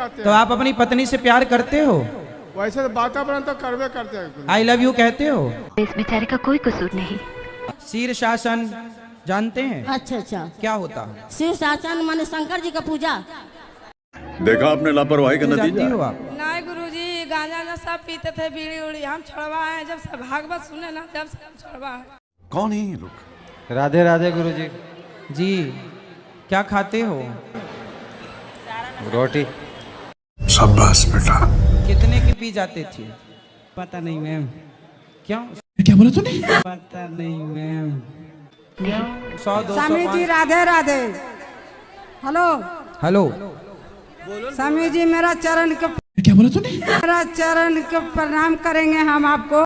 तो आप अपनी पत्नी से प्यार करते हो? वैसे तो वातावरण तो करवे करते हैं। आई लव यू कहते हो? इस बेचारे का कोई कसूर नहीं। शीर्षासन जानते हैं? अच्छा अच्छा, क्या होता है? शीर्षासन माने शंकर जी का पूजा। देखा आपने लापरवाही का जानती नतीजा। हो आप? नहीं गुरुजी, गांजा ना सब पीते थे, बीड़ी उड़ी। हम छोड़वा है जब से भागवत सुने ना, जब से हम छोड़वा है। कौन है ये लोग? राधे राधे गुरुजी। जी, क्या खाते हो? रोटी। शाबाश बेटा। कितने की पी जाते थे? पता नहीं मैम। क्यों? क्या बोला तूने? पता नहीं ma'am. 100 200 Swami ji 500? Radhe Radhe. Hello hello, Swami ji, मेरा चरण को क्या बोला तूने? मेरा चरण को प्रणाम करेंगे हम आपको।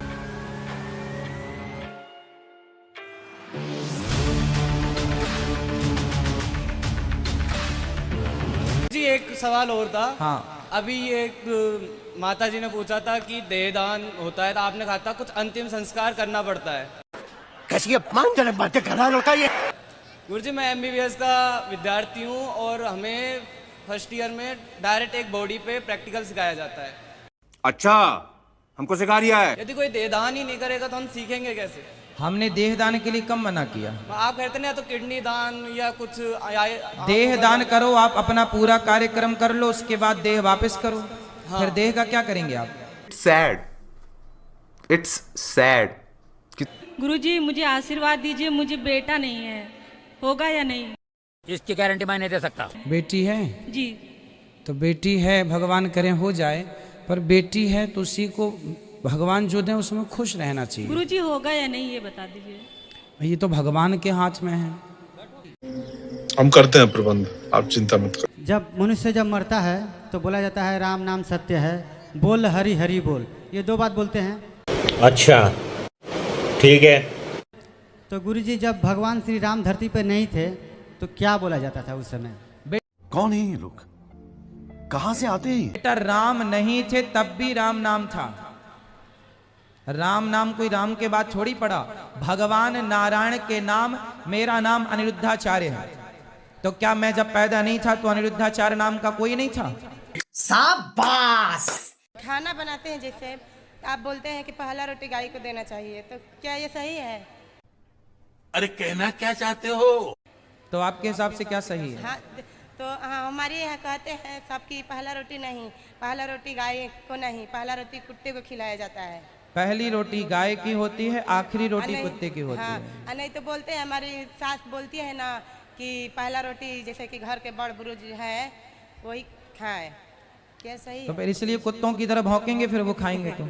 जी एक सवाल और था। हाँ। अभी एक माता जी ने पूछा था कि देहदान होता है, तो आपने कहा था कुछ अंतिम संस्कार करना पड़ता है। कैसी अपमानजनक बातें कर रहा होता है। गुरुजी, मैं एमबीबीएस का विद्यार्थी हूँ और हमें फर्स्ट ईयर में डायरेक्ट एक बॉडी पे प्रैक्टिकल सिखाया जाता है। अच्छा, हमको सिखा रिया है। यदि कोई देहदान ही नहीं करेगा तो हम सीखेंगे कैसे? हमने देह दान के लिए कब मना किया? आप कहते ना, तो किडनी दान या कुछ देह दान करो, आप अपना पूरा कार्यक्रम कर लो, उसके बाद देह वापस करो। हाँ। फिर देह का क्या करेंगे आप? Sad, it's sad. गुरुजी, मुझे आशीर्वाद दीजिए, मुझे बेटा नहीं है, होगा या नहीं? इसकी गारंटी मैं नहीं दे सकता। बेटी है? जी। तो बेटी है, भगवान करे हो जाए, पर बेटी है तो उसी को भगवान जो दे उसमें खुश रहना चाहिए। गुरुजी, होगा या नहीं ये बता दीजिए। ये तो भगवान के हाथ में है। हम करते हैं प्रबंध, आप चिंता मत करो। जब मनुष्य जब मरता है तो बोला जाता है राम नाम सत्य है, बोल हरि हरि बोल। ये दो बात बोलते हैं। अच्छा ठीक है। तो गुरुजी, जब भगवान श्री राम धरती पर नहीं थे तो क्या बोला जाता था उस समय? कौन है ये लोग? कहाँ से आते हैं? बेटा, राम नहीं थे तब भी राम नाम था। राम नाम कोई राम के बाद थोड़ी पड़ा। भगवान नारायण के नाम, मेरा नाम अनिरुद्धाचार्य है। तो क्या मैं जब पैदा नहीं था तो अनिरुद्धाचार्य नाम का कोई नहीं था? शाबाश। खाना बनाते हैं, जैसे आप बोलते हैं कि पहला रोटी गाय को देना चाहिए, तो क्या ये सही है? अरे कहना क्या चाहते हो? तो आपके हिसाब से क्या सही है? हाँ, तो हाँ, हमारे यहाँ कहते हैं सबकी पहला रोटी नहीं, पहला रोटी गाय को नहीं, पहला रोटी कुत्ते को खिलाया जाता है। पहली रोटी गाय की होती है, आखिरी रोटी कुत्ते की होती हाँ, है। नहीं तो बोलते हैं, हमारी सास बोलती है ना कि पहला रोटी जैसे कि घर के बड़ बुजुर्ग है वही खाए। क्या सही तो है? फिर इसलिए कुत्तों की तरह भौंकेंगे, फिर वो खाएंगे तो।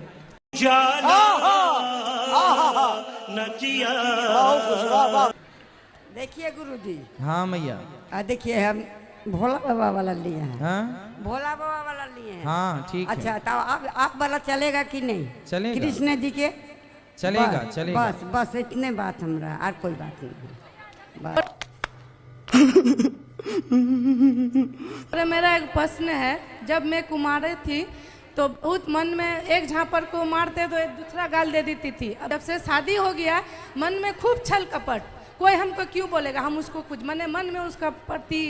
देखिए गुरुजी, हाँ मैया। देखिए हम भोला बाबा वाला लिए हैं। हाँ भोला बाबा वाला लिए हैं। हाँ ठीक है। अच्छा, तो आप वाला चलेगा कि नहीं? चलेगा। कृष्ण जी के चलेगा बस, चलेगा। बस बस इतने बात हमरा, और कोई बात नहीं है। बस। अरे मेरा एक प्रश्न है, जब मैं कुमारी थी तो बहुत मन में एक झापर को मारते तो एक दूसरा गाल दे देती थी। अब जब से शादी हो गया मन में खूब छल कपट, कोई हमको क्यों बोलेगा, हम उसको कुछ मन में उसका प्रति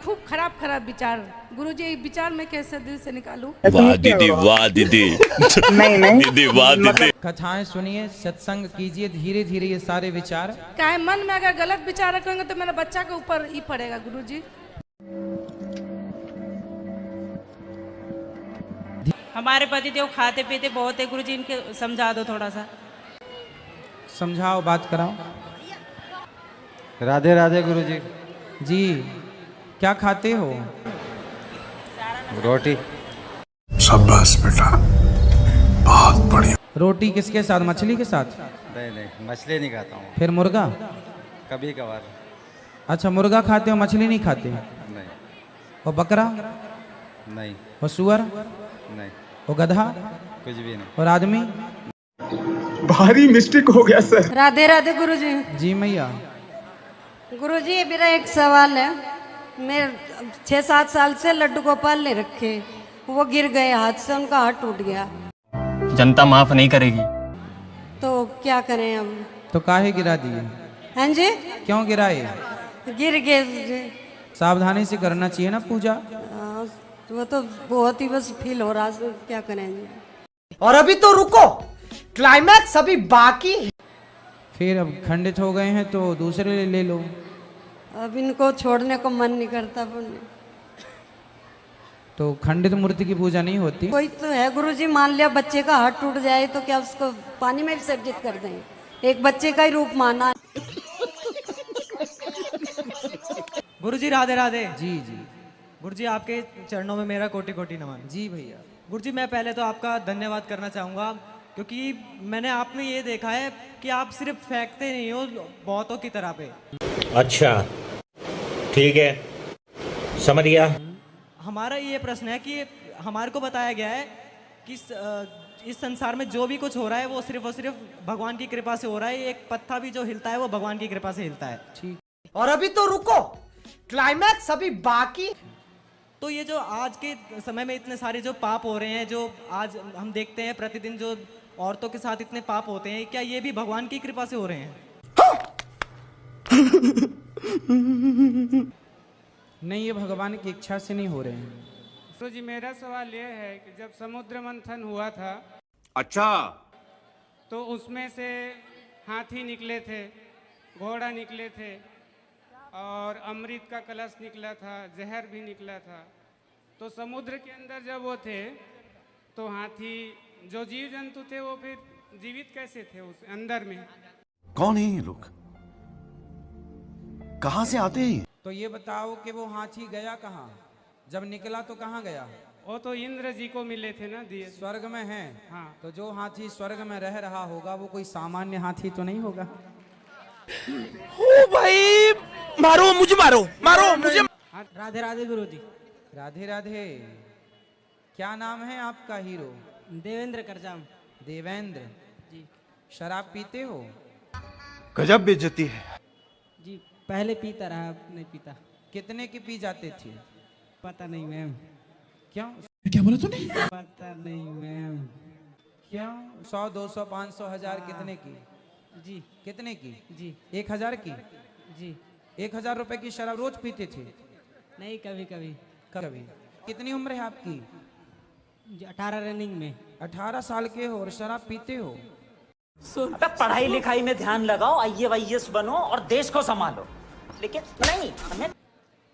खूब खराब खराब विचार। गुरुजी, विचार में कैसे दिल से निकालूं? वाह दीदी, वाह दीदी। दीदी वाह दीदी। कथाएं सुनिए, सत्संग कीजिए, धीरे धीरे ये सारे विचार। क्या है, मन में अगर गलत विचार रखेंगे तो मेरा बच्चा के ऊपर ही पड़ेगा। गुरुजी, हमारे पति देव खाते पीते बहुत है गुरुजी, इनके समझा दो थोड़ा सा। समझाओ, बात कराओ। राधे राधे गुरुजी। जी, क्या खाते हो? रोटी। शाबाश बेटा, बहुत बढ़िया। रोटी किसके साथ? मछली के साथ? नहीं नहीं, मछली नहीं खाता हूँ। फिर मुर्गा? कभी कभार। अच्छा, मुर्गा खाते हो, मछली नहीं खाते? नहीं। और बकरा? नहीं। और सुअर? नहीं। और गधा? कुछ भी नहीं। और आदमी? भारी मिस्टेक हो गया सर। राधे राधे गुरुजी। जी मैया। गुरुजी, मेरा एक सवाल है। मैं 6-7 साल से लड्डू गोपाल ले रखे, वो गिर गए हाथ से, उनका हाथ टूट गया। जनता माफ नहीं करेगी। तो क्या करें हम? तो काहे गिरा दिए? हाँ जी, क्यों गिराए? गिर गए। सावधानी से करना चाहिए ना पूजा। वो तो बहुत ही बस फील हो रहा है, क्या करेंगे। और अभी तो रुको, क्लाइमैक्स अभी बाकी है। फिर अब खंडित हो गए हैं तो दूसरे ले लो। अब इनको छोड़ने को मन नहीं करता, पर तो खंडित मूर्ति की पूजा नहीं होती। कोई तो है गुरुजी, मान लिया बच्चे का हाथ टूट जाए तो क्या उसको पानी में विसर्जित कर दें? एक बच्चे का ही रूप माना। गुरुजी राधे राधे। जी जी गुरुजी आपके चरणों में मेरा कोटि कोटि नमन। जी भैया। गुरुजी मैं पहले तो आपका धन्यवाद करना चाहूँगा, क्योंकि मैंने आप में ये देखा है कि आप सिर्फ फेंकते नहीं हो बहुतों की तरह पे। अच्छा ठीक है, समझ गया। हमारा ये प्रश्न है कि हमारे को बताया गया है कि इस संसार में जो भी कुछ हो रहा है वो सिर्फ और सिर्फ भगवान की कृपा से हो रहा है। एक पत्ता भी जो हिलता है वो भगवान की कृपा से हिलता है। ठीक। और अभी तो रुको, क्लाइमैक्स अभी बाकी। तो ये जो आज के समय में इतने सारे जो पाप हो रहे हैं, जो आज हम देखते हैं प्रतिदिन जो औरतों के साथ इतने पाप होते हैं, क्या ये भी भगवान की कृपा से हो रहे हैं? नहीं, ये भगवान की इच्छा से नहीं हो रहे हैं। तो जी मेरा सवाल ये है कि जब समुद्र मंथन हुआ था, अच्छा, तो उसमें से हाथी निकले थे, घोड़ा निकले थे, और अमृत का कलश निकला था, जहर भी निकला था। तो समुद्र के अंदर जब वो थे तो हाथी, जो जीव जंतु थे, वो फिर जीवित कैसे थे उस अंदर में? कौन है ये लोग, कहाँ से आते हैं? तो ये बताओ कि वो हाथी गया कहाँ? जब निकला तो कहाँ गया? वो तो इंद्र जी को मिले थे ना, दिए स्वर्ग में है। हाँ। तो जो हाथी स्वर्ग में रह रहा होगा वो कोई सामान्य हाथी तो नहीं होगा। ओ भाई, मारो मुझे, मारो मारो मुझे। राधे राधे गुरुजी। राधे राधे। क्या नाम है आपका हीरो? देवेंद्र करजाम। देवेंद्र जी। शराब पीते हो? गजब बेइज्जती है जी, पहले पीता रहा, नहीं पीता। कितने की पी जाते थे? पता नहीं मैम। क्यों? क्या बोला तूने? पता नहीं मैम। क्यों? 100, 200, 500, 1000 कितने की? जी। कितने की? जी। 1000 की? जी। 1000 रुपए की शराब रोज पीते थे? नहीं, कभी कभी। कभी। कितनी उम्र है आपकी? 18 रनिंग में। 18 साल के हो और शराब पीते हो? पढ़ाई लिखाई में ध्यान लगाओ, IAS बनो और देश को संभालो, लेकिन नहीं हमें।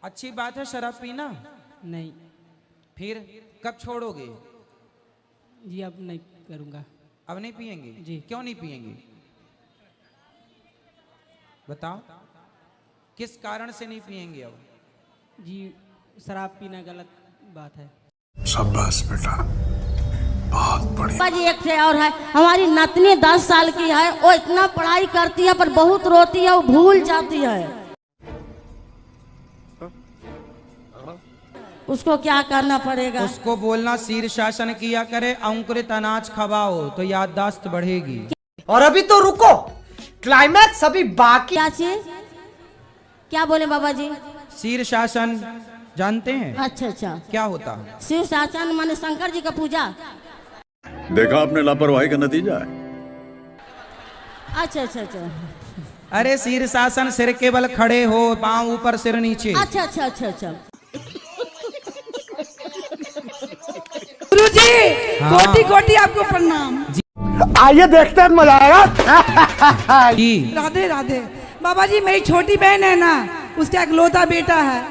अच्छी बात है शराब पीना? नहीं। फिर कब छोड़ोगे? जी अब नहीं करूँगा। अब नहीं पिएंगे? जी। क्यों नहीं पिएंगे? बताओ, किस कारण से नहीं पिएंगे अब? जी शराब पीना गलत बात है। शाबाश बेटा, बहुत बढ़िया। जी एक से और है, हमारी नतनी 10 साल की है, वो इतना पढ़ाई करती है पर बहुत रोती है, वो भूल जाती है। उसको क्या करना पड़ेगा? उसको बोलना शीर्षासन किया करे, अंकुरित अनाज खवाओ तो याददाश्त बढ़ेगी। और अभी तो रुको, क्लाइमैक्स अभी बाकी। क्या चीज? क्या बोले बाबा जी? शीर्षासन जानते हैं? अच्छा अच्छा, क्या होता है? शिव शासन माने शंकर जी का पूजा। देखा आपने लापरवाही का नतीजा है। अच्छा अच्छा अच्छा। अरे शीर्षासन, सिर के बल खड़े हो, पांव ऊपर सिर नीचे। अच्छा अच्छा अच्छा अच्छा। गुरुजी, हाँ। कोटि कोटि आपको प्रणाम। आइए देखते हैं, मजा आएगा। जी। राधे राधे। बाबा जी, मेरी छोटी बहन है ना, उसका इकलौता बेटा है,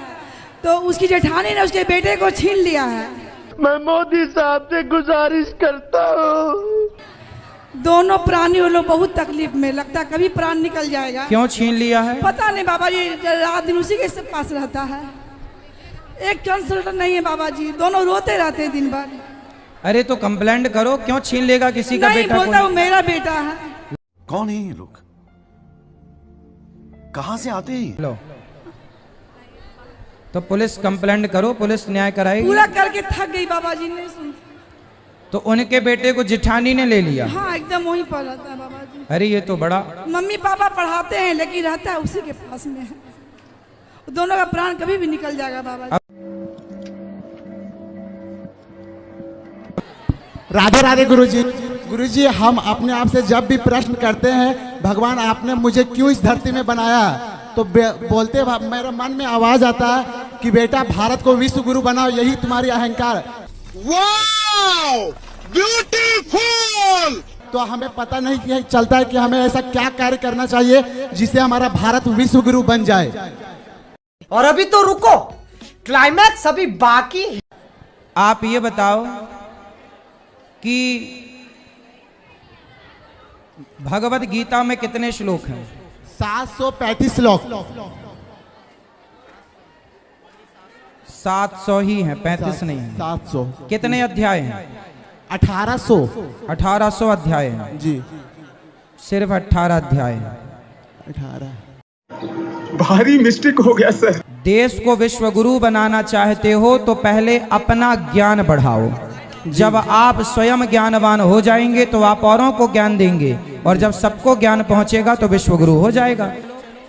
तो उसकी जेठानी ने उसके बेटे को छीन लिया है। मैं मोदी साहब से गुजारिश करता हूँ, दोनों प्राणियों लोग बहुत तकलीफ में, लगता कभी प्राण निकल जाएगा। क्यों छीन लिया है? पता नहीं बाबा जी, रात दिन उसी के पास रहता है। एक कंसल्टेंट नहीं है बाबा जी, दोनों रोते रहते हैं दिन भर। अरे तो कंप्लेंट करो, क्यों छीन लेगा किसी का नहीं बेटा? बोलता वो मेरा बेटा है। कौन है ये लोग, कहाँ से आते हैं? लो, तो पुलिस कंप्लेंट करो, पुलिस न्याय कराएगी। पूरा करके थक गई बाबा जी, नहीं सुन। तो उनके बेटे को जिठानी ने ले लिया? हाँ, एकदम वहीं पर रहता है बाबा जी। अरे ये तो बड़ा। मम्मी पापा पढ़ाते हैं लेकिन रहता है उसी के पास में है। दोनों का प्राण कभी भी निकल जाएगा बाबा जी। राधे राधे गुरुजी। गुरुजी, हम अपने आप से जब भी प्रश्न करते हैं, भगवान आपने मुझे क्यों इस धरती में बनाया, तो बोलते मेरे मन में आवाज आता है कि बेटा भारत को विश्व गुरु बनाओ, यही तुम्हारी अहंकार। ब्यूटीफुल। तो हमें पता नहीं चलता है कि हमें ऐसा क्या कार्य करना चाहिए जिससे हमारा भारत विश्व गुरु बन जाए। और अभी तो रुको, क्लाइमैक्स अभी बाकी है। आप ये बताओ कि भगवत गीता में कितने श्लोक हैं? 735 श्लोक। 700 ही हैं, 35 नहीं है। 700। कितने अध्याय हैं? 1800। 1800 अध्याय हैं जी। सिर्फ 18 अध्याय हैं। 18। भारी मिस्टेक हो गया सर। देश को विश्व गुरु बनाना चाहते हो तो पहले अपना ज्ञान बढ़ाओ। जब आप स्वयं ज्ञानवान हो जाएंगे तो आप औरों को ज्ञान देंगे, और जब सबको ज्ञान पहुंचेगा तो विश्व गुरु हो जाएगा।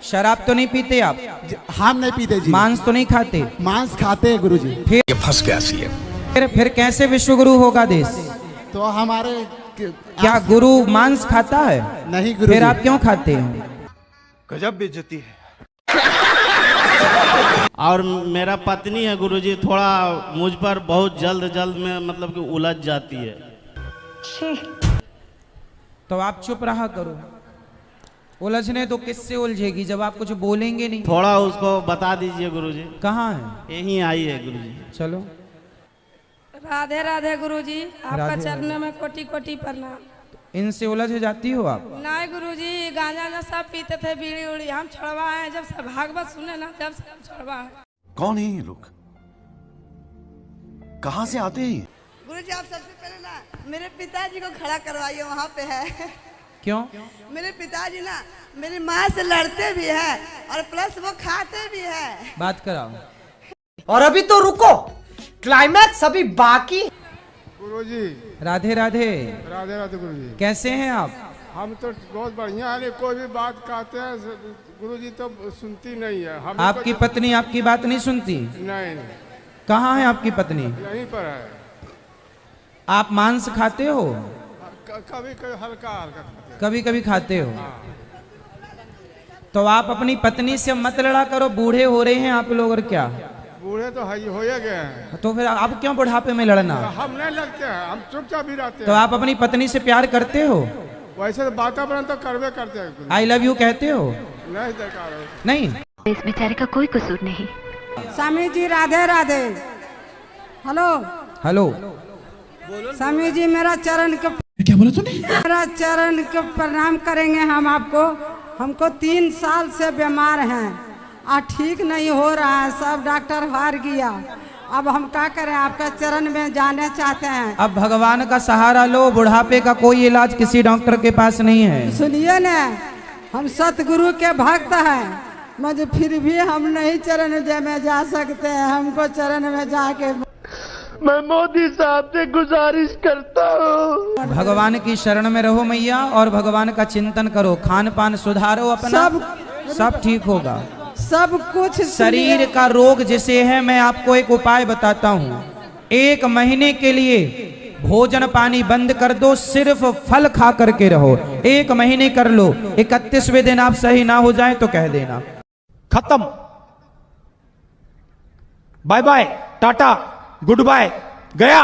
शराब तो नहीं पीते आप? हम नहीं पीते जी। मांस तो नहीं खाते? मांस खाते हैं गुरुजी। फिर ये फंस गया सीएम। फिर कैसे विश्व गुरु होगा देश? तो हमारे क्या गुरु मांस खाता है? नहीं गुरु। फिर आप क्यों खाते हैं? गजब बेइज्जती है। और मेरा पत्नी है गुरुजी, थोड़ा मुझ पर बहुत जल्द में मतलब कि उलझ जाती है। तो आप चुप रहा करो। उलझने तो किससे उलझेगी जब आप कुछ बोलेंगे नहीं? थोड़ा उसको बता दीजिए गुरुजी। कहाँ है? यहीं आई है गुरुजी। चलो। राधे राधे गुरुजी, आपका राधे चरणों में कोटि कोटि प्रणाम। इनसे उलझ जाती हो आप? नहीं गुरुजी, गांजा ना सब पीते थे, बीड़ी उड़ी हम छोड़वा है। जब से भागवत सुने ना जब से हम छोड़वा है। कौन है ये लोग? कहाँ से आते हैं? गुरुजी आप सबसे पहले ना मेरे पिताजी को खड़ा करवाइए, वहाँ पे है। क्यों? मेरे पिताजी ना मेरी माँ से लड़ते भी है और प्लस वो खाते भी है। बात कराओ। और अभी तो रुको, क्लाइमैक्स अभी बाकी। गुरुजी राधे राधे। राधे राधे गुरुजी। कैसे हैं आप? हम तो बहुत बढ़िया है, कोई भी बात कहते हैं गुरुजी तो सुनती नहीं है। हम आपकी पत्नी आपकी बात नहीं सुनती? नहीं। कहाँ है आपकी पत्नी? यहीं पर है। आप मांस खाते हो? कभी कभी हल्का हल्का कभी कभी खाते हो। तो आप अपनी पत्नी से मत लड़ा करो, बूढ़े हो रहे हैं आप लोग। और क्या बूढ़े तो हो गए हैं। तो फिर आप क्यों बुढ़ापे में लड़ना? हम नहीं लगते हैं, हम चुपचाप ही रहते हैं। तो आप अपनी पत्नी से प्यार करते हो? वैसे तो वातावरण तो करवे करते हैं। आई लव यू कहते हो? नहीं। इस बेचारे का कोई कसूर नहीं। स्वामी जी राधे राधे। Hello hello. स्वामी जी मेरा चरण के क्या बोला तूने? मेरा चरण के प्रणाम करेंगे हम आपको। हमको 3 साल से बीमार हैं और ठीक नहीं हो रहा है, सब डॉक्टर हार गया। अब हम क्या करें, आपका चरण में जाने चाहते हैं। अब भगवान का सहारा लो, बुढ़ापे का कोई इलाज किसी डॉक्टर के पास नहीं है। सुनिए ना, हम सतगुरु के भक्त हैं, मगर फिर भी हम नहीं चरण में जा सकते हैं। हमको चरण में जाके मैं मोदी साहब से गुजारिश करता हूँ, भगवान की शरण में रहो मैया, और भगवान का चिंतन करो, खान पान सुधारो अपना, सब ठीक होगा। सब कुछ शरीर का रोग जिसे है, मैं आपको एक उपाय बताता हूँ। 1 महीने के लिए भोजन पानी बंद कर दो, सिर्फ फल खा करके रहो। 1 महीने कर लो, 31वें दिन आप सही ना हो जाए तो कह देना। खत्म, bye bye, tata, goodbye, गया।